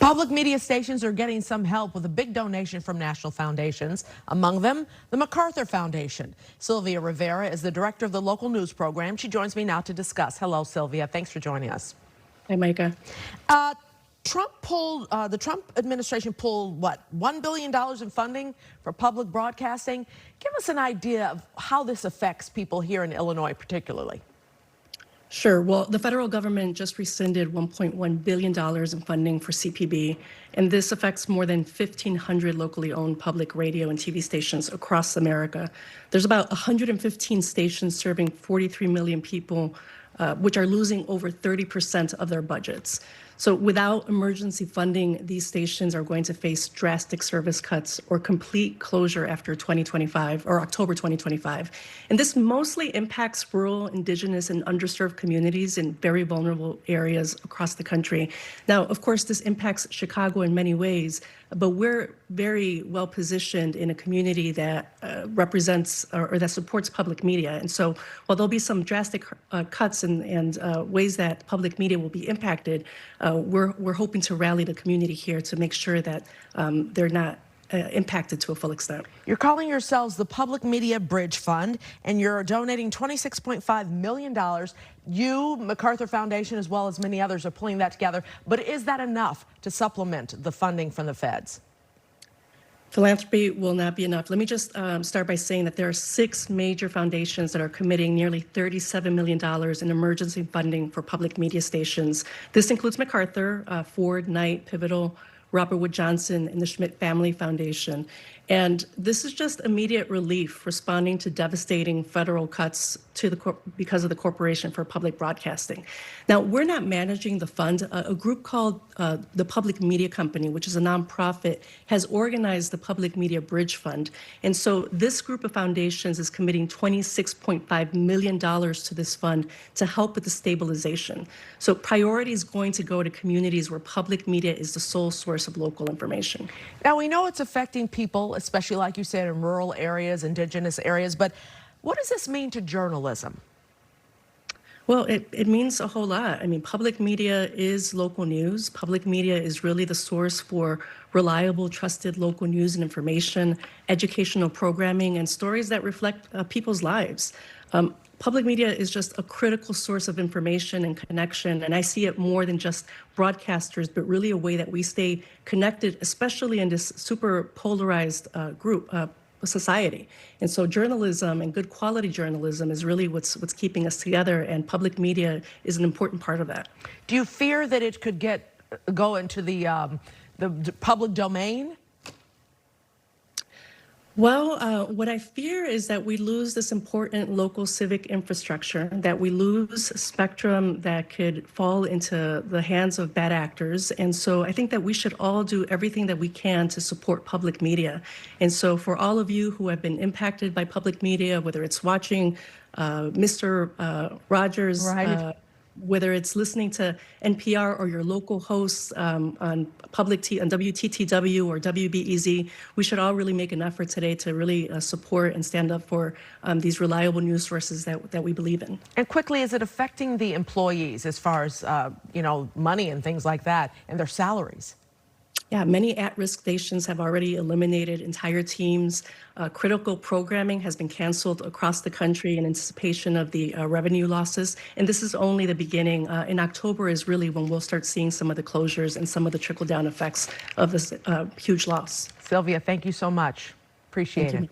Public media stations are getting some help with a big donation from national foundations, among them the MacArthur Foundation. Sylvia Rivera is the director of the local news program. She joins me now to discuss. Hello, Sylvia. Thanks for joining us. Hi, Micah. The Trump administration pulled, what, $1 billion in funding for public broadcasting? Give us an idea of how this affects people here in Illinois particularly. Sure. Well, the federal government just rescinded $1.1 billion in funding for CPB, and this affects more than 1,500 locally owned public radio and TV stations across America. There's about 115 stations serving 43 million people, which are losing over 30% of their budgets. So without emergency funding, these stations are going to face drastic service cuts or complete closure after 2025 or October 2025. And this mostly impacts rural, indigenous, and underserved communities in very vulnerable areas across the country. Now, of course, this impacts Chicago in many ways, but we're very well positioned in a community that represents or that supports public media. And so while there'll be some drastic cuts and ways that public media will be impacted, we're hoping to rally the community here to make sure that they're not impacted to a full extent. You're calling yourselves the Public Media Bridge Fund, and you're donating $26.5 million. You, MacArthur Foundation, as well as many others, are pulling that together. But is that enough to supplement the funding from the feds? Philanthropy will not be enough. Let me just start by saying that there are 6 major foundations that are committing nearly $37 million in emergency funding for public media stations. This includes MacArthur, Ford, Knight, Pivotal, Robert Wood Johnson, and the Schmidt Family Foundation. And this is just immediate relief responding to devastating federal cuts because of the Corporation for Public Broadcasting. Now, we're not managing the fund. A group called the Public Media Company, which is a nonprofit, has organized the Public Media Bridge Fund. And so this group of foundations is committing $26.5 million to this fund to help with the stabilization. So priority is going to go to communities where public media is the sole source of local information. Now, we know it's affecting people, especially like you said, in rural areas, indigenous areas, but what does this mean to journalism? Well, it means a whole lot. I mean, public media is local news. Public media is really the source for reliable, trusted local news and information, educational programming, and stories that reflect people's lives. Public media is just a critical source of information and connection, and I see it more than just broadcasters, but really a way that we stay connected, especially in this super polarized society. And so journalism and good quality journalism is really what's keeping us together, and public media is an important part of that. Do you fear that it could go into the public domain? Well, what I fear is that we lose this important local civic infrastructure, that we lose spectrum that could fall into the hands of bad actors. And so I think that we should all do everything that we can to support public media. And so for all of you who have been impacted by public media, whether it's watching Mr. Rogers, right, whether it's listening to NPR or your local hosts on WTTW or WBEZ, we should all really make an effort today to really support and stand up for these reliable news sources that we believe in. And quickly, is it affecting the employees as far as, money and things like that and their salaries? Yeah, many at-risk stations have already eliminated entire teams. Critical programming has been canceled across the country in anticipation of the revenue losses. And this is only the beginning. In October is really when we'll start seeing some of the closures and some of the trickle-down effects of this huge loss. Sylvia, thank you so much. Appreciate it.